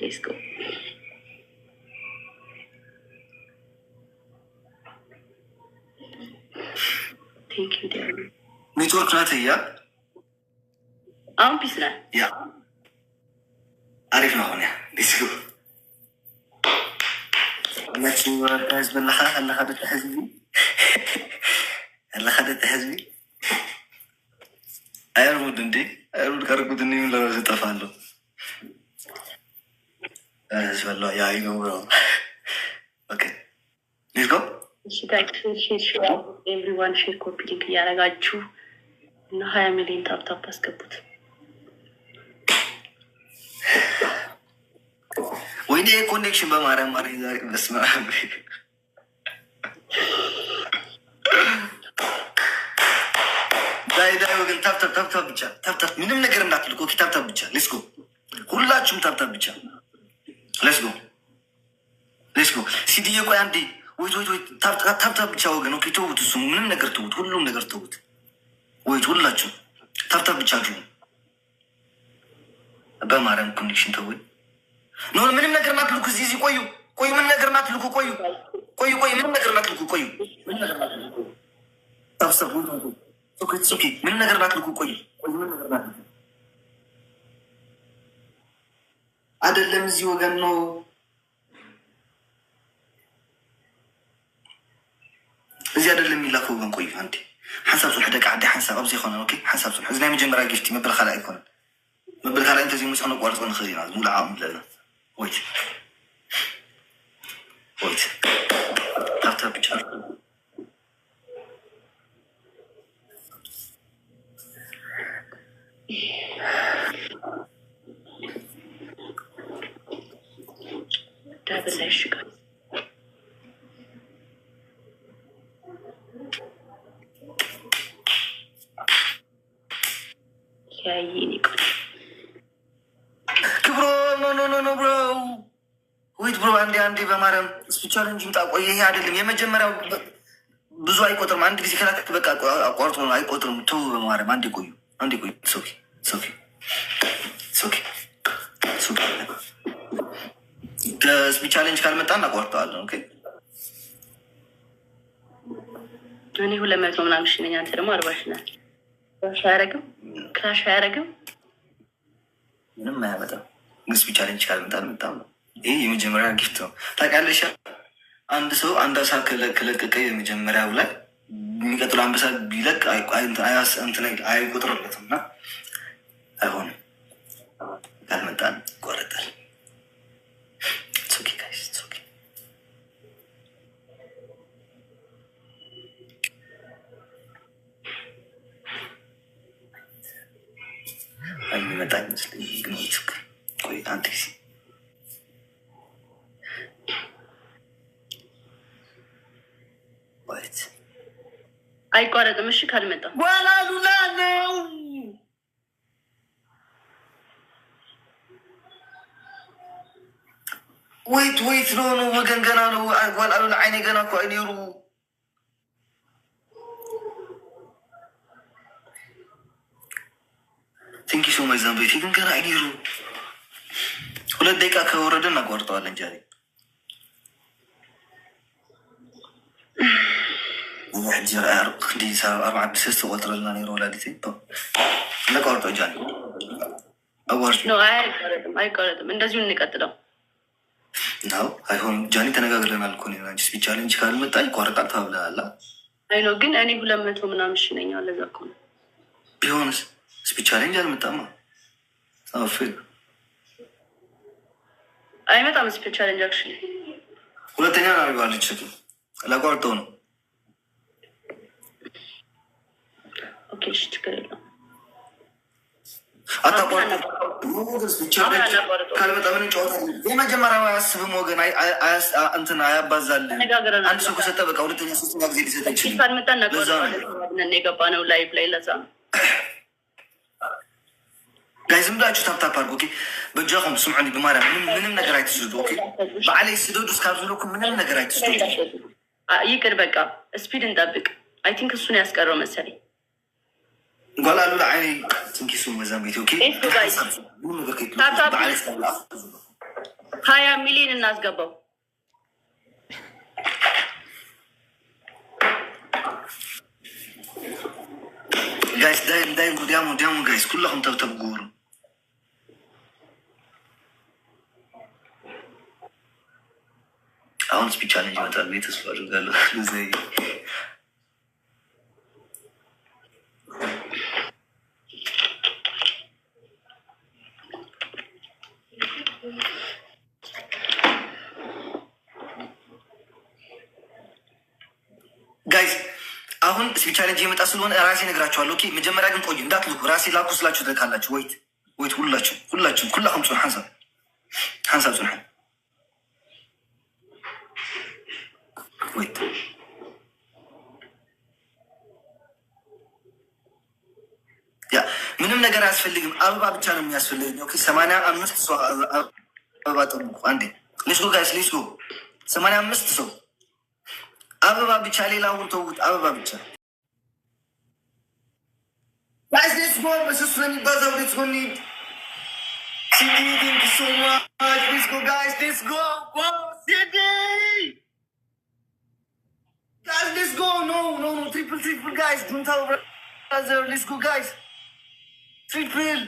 Let's go. Thank you, dear. Network not here. Peace now. Yeah. عارف هنا. Let's go. ماشي جاهز بالله هلا خدت حزبي. هلا خدت حزبي. أيرو دندي. أيرو كاركو دندي من لو زتفعله. بسم الله يا عينو. Okay. Let's go. Share. Everyone share copy link. Yeah, I got you. No, 20 million tap አስገቡት። ወይኔ ኮኔክሽን በማርያም ማሪ ዛሬ በስመ አብ ዳይ ወገን ታፕ ብቻ ታፕ ምንም ነገር እንዳትልኩ ታፕ ብቻ ሌትስ ጎ ሁላችሁም ታፕ ብቻ ሌትስ ጎ ሲዲዬ ቆይ አንዴ ወይ ታፕ ብቻ ወገን ኦኬ ተውት እሱ ምንም ነገር ተውት ሁሉም ነገር ተውት ወይ ሁላችሁ ታፕ ብቻ አድርጉ በማርያም ኮኔክሽን ተውይ ኖ ምንም ነገር ናትልኩ እዚህ ቆዩ ምንም ነገር ናትልኩ ቆዩ ምንም ነገር ናትልኩ ቆዩ ታፍሰቡ ኦኬ ምንም ነገር ናትልኩ ቆዩ ምንም ነገር ናትልኩ አይደለም እዚህ ወገን ነው እዚህ አይደለም የሚላከው ወገን ቆዩ አንዴ حسب صلح دك عدي حسب أبزي خنا أوكي حسب صلح إذا مجمع راجفتي مبلغ خلا يكون مبلغ خلا أنت زي مسألة قارص ولا خزينة مو العام لنا ويت تفتح بيشار ده بلاش ክብሮ ኖ ብሮ ወይት ብሮ አንዴ በማርያም ስፒቻል እንጂ ምጣቆይ ይሄ አይደለም የመጀመሪያው ብዙ አይቆጥርም አንድ ጊዜ ከላክ በቃ አቋርጦ ነው አይቆጥርም ተው በማርያም አንዴ ቆዩ ሶፊ ከስፒቻሌንጅ ካልመጣን አቋርጠዋለን ኦኬ እኔ 200 ምናምን ሽነኛ አንተ ደግሞ 40 ሽናል ክራሽ አያረግም ምንም አያመጣም ግስ ብቻ ቻሌንጅ ካልመጣል መጣም ነው ይሄ የመጀመሪያ ጊፍት ነው ታውቃለሽ አንድ ሰው አንድ አሳ ከለቀቀ የመጀመሪያው ላይ የሚቀጥለው አንበሳ ቢለቅ አይቆጥርለትም እና አይሆንም ካልመጣል ይቆረጣል ኦኬ ጋይስ ኦኬ አይመጣ ይመስለኝ ግን ችግር ቆይ አንተ ሲ ወይት አይቋረጥም እሺ ካልመጣ ወላሉላ ነው ወይት ነው ወገን ገና ነው ወላሉላ አይኔ ገና እኮ አይኔሩ ቲንክ ዩ ሶ ማች ዛምቤት ግን ገና አይኔሩ 2 ደቂቃ ከወረደ እናቋርጠዋለን ጃሪ وحجر أعرق دي سبب 4 بسست وقتر لنا نيرو ولادتي طب لا قارتو جاني أورش نو አይቆረጥም እንደዚሁ እንቀጥለው ነው አይሆን ጃኒ ተነጋግረናል እኮ ነው እንጂ ስፒች ቻሌንጅ ካልመጣ ይቆረጣል ተብለናል አይ ነው ግን እኔ 200 ምናምን ሽነኛው ለዛ እኮ ነው ቢሆንስ ስፒች ቻሌንጅ አልመጣማ አፍ አይመጣም ስፒች ቻሌንጅ አክቹሊ ሁለተኛ አድርጓለች ለቆርጠው ነው ኦኬ እሺ ችግር የለውም አታቋርጡ ካልመጣ ምን እንጫወታለን የመጀመሪያው አያስብም ወገን እንትን አያባዛል አንድ ሰው ከሰጠ በቃ ሁለተኛ ሶስተኛ ጊዜ ሊሰጥ ይችላል ካልመጣ እናቋርጠዋለን የገባነው ላይቭ ላይ ለዛ ጋይዝም ብላችሁ ታፕታፕ አድርጉ ኦኬ በጃኹም ስምዑኒ በማርያም ምንም ነገር አይተስዱ ኦኬ በዓለይ ስደዱ እስካብዝሉኩም ምንም ነገር አይተስዱ ይቅር በቃ ስፒድ እንጠብቅ አይ ቲንክ እሱን ያስቀረው መሰለኝ قالوا له عيني تنكسوا مزامبيتي اوكي 20 ሚሊዮን እናስገባው። ጋይስ ዳይ ዲያሙ ጋይስ ኩላኩም ተብተብ ጉሩ አሁን ስፒች ቻሌንጅ ይመጣል ብዬ ተስፋ አድርጋለሁ። ጋይስ አሁን ስፒች ቻሌንጅ የመጣ ስለሆነ ራሴ ነግራችኋለሁ። ኦኬ መጀመሪያ ግን ቆዩ እንዳትልኩ። ራሴ ላኩ ስላችሁ ትልካላችሁ። ወይት ሁላችሁም ኩላኩም ጽኑ ሓንሳብ ጽኑ ወይት ያ ምንም ነገር አያስፈልግም። አበባ ብቻ ነው የሚያስፈልገኝ። ኦኬ 85 ሰው አበባ ጠብቁ። አንዴ ሌትስ ጎ ጋይስ ሌትስ ጎ 85 ሰው አበባ ብቻ፣ ሌላውን ተውት። አበባ ብቻ ጋይስ ሌትስ ጎ። በስሱ የሚባዛው ሌትስ ጎ ኒድ ሲዲ ቴንክ ዩ ሶ ማች ሌትስ ጎ ጋይስ ሌትስ ጎ ሲዲ guys let's go. No triple guys don't tell brother. Let's go guys triple.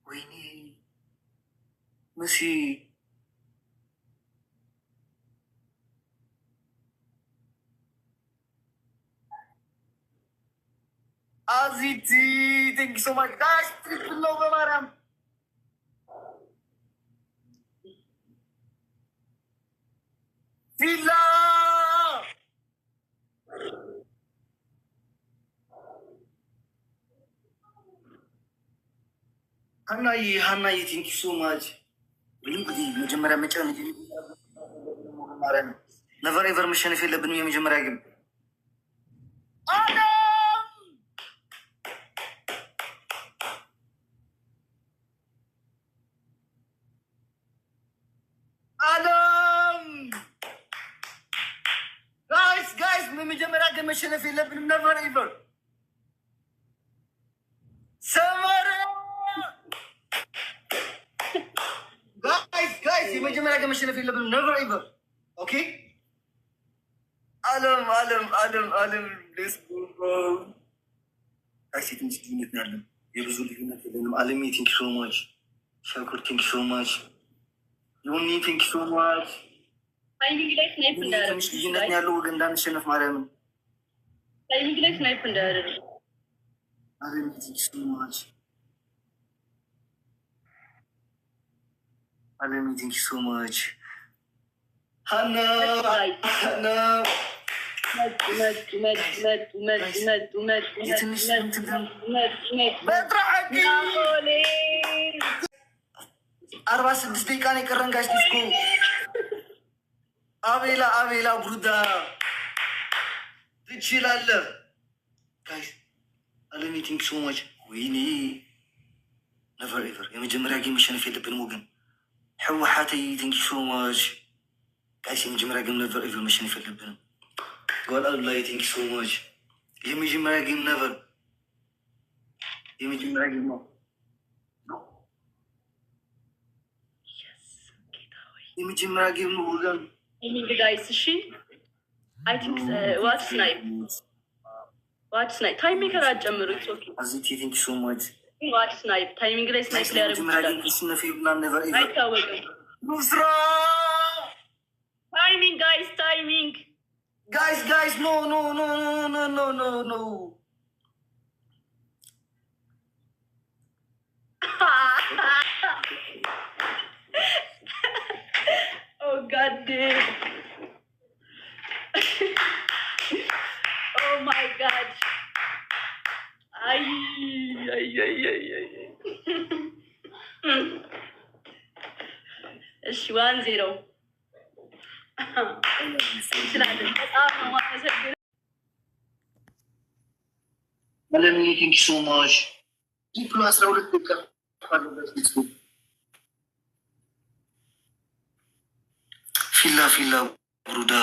Wayne Messi Aziti, thank you so much guys. Triple over Maram. ቪላ ሀናዬ ቴንክ ዩ ሶ ማች። እንግዲህ መጀመሪያ መጨረሻ ነቨር ኤቨር መሸነፍ የለብንም። የመጀመሪያ ግን መጀመሪያ ግን መሸነፍ የለብንም። ነቨር ኤቨር ሰመረ ጋይስ የመጀመሪያ ግን መሸነፍ የለብንም። ነቨር ኤቨር ኦኬ። አለም ጋይስ ትንሽ ልዩነት ነው ያለን፣ የብዙ ልዩነት የለንም። አለም ቴንክ ሶ ማች፣ ሸኩር ቴንክ ሶ ማች፣ ዮኒ ቴንክ ሶ ማች። ትንሽ ልዩነት ያለው ወገን እንዳንሸነፍ ማርያምን ስናይፕ እንዳያደርግ አለም ቴንክ ሶ ማች። ሀና አርባ 46 ደቂቃ ነው የቀረን ጋሽ ዲስኮ አቤላ ብሩዳ ትችላለህ ጋይስ። አለሚ ቲንክ ሶ ማች። ወይኔ ነቨር ኤቨር የመጀመሪያ ጌም መሸነፍ የለብንም ወገን። ሕወሓተይ ቲንክ ሶ ማች ጋይስ። የመጀመሪያ ጌም ነቨር ኤቨር መሸነፍ የለብንም። ጓልአሉላይ ቲንክ ሶ ማች። የመጀመሪያ ጌም ነቨር የመጀመሪያ ጌም ነው የመጀመሪያ ጌም ነው ወገን። ጋይስ እሺ አይ ቲንክ ዋት ስናይፕ ታይሚንግ አጨምሩ። ኢትስ ኦኬ አዚቲ ቲንክ ሶ ማች። ዋት ስናይፕ ታይሚንግ ላይ ስናይፕ ላይ ያደርጉ አይታወቅም። ኑስራ ታይሚንግ ጋይስ ኖ oh god damn. Oh my god. Ay. እሺ 1-0 አለሚ ቴንክ ሶ ማች። ዲፕሎ 12 ደቂቃ ፊላ ብሩዳ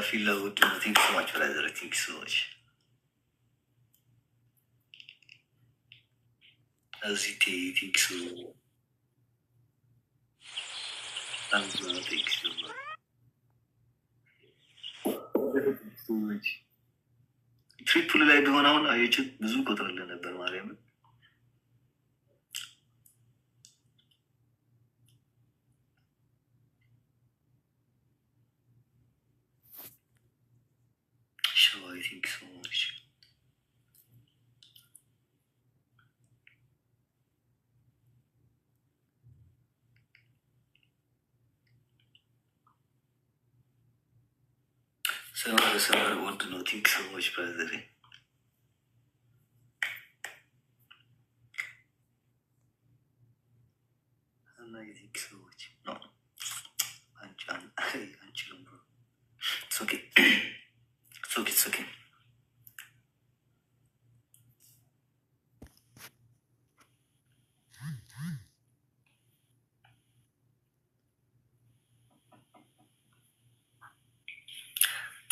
ፊላ ውድ ነው። ቲንክ ሶማች ብራዘር ቲንክ ሶማች እዚህ ቲንክ ሶ ትሪፕል ላይ ቢሆን አሁን አዮች ብዙ ቆጥረልን ነበር ማርያምን። I think so much. Summer want to know. Thank you so much, brother. And I think so much. No, I'm chilling, bro. It's okay. It's okay.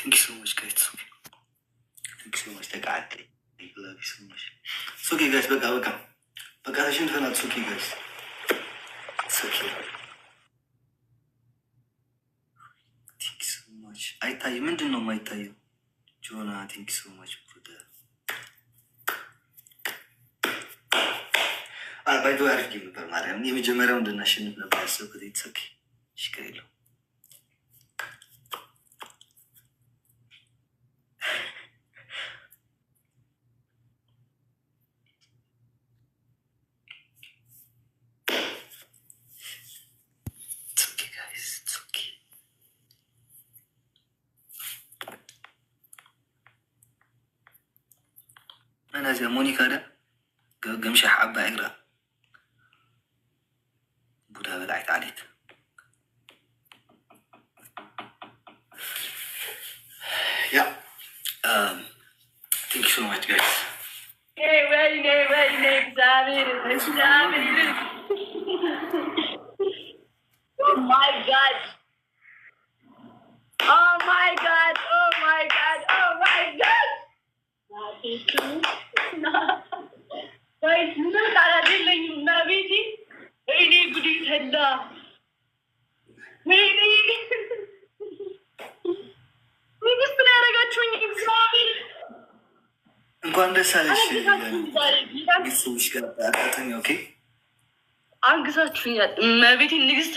Thank you so much, guys. It's okay. Thank you so much. I love you so much. It's okay, guys. Baka I shouldn't have. It's okay, guys. It's okay. Thank you so much. I tell you, I know my tell you. Jonah, thank you so much for that. By the way, I'll give you a matter. I'm even jumping around the national level, so it's okay. Shkrelo. It's okay, guys. It's okay. أنا زي مونيكا ده قمشة حبة إقرأ بودها بلعت عليك. Yeah. Thank you so much, guys. Hey, wait, Xavier. Oh my God. Guys, ምንም ቃላት የለኝም እና ቤቴ ወይኔ ጉድ ይፈላ። ወይኔ ንግስት ነው ያደረጋችሁኝ። እግዚአብሔር እንኳን ደስ አለሽ። ቤተሰቦች ጋር አጋጣሚ ኦኬ አንግሳችሁኛል። እመቤቴ ንግስት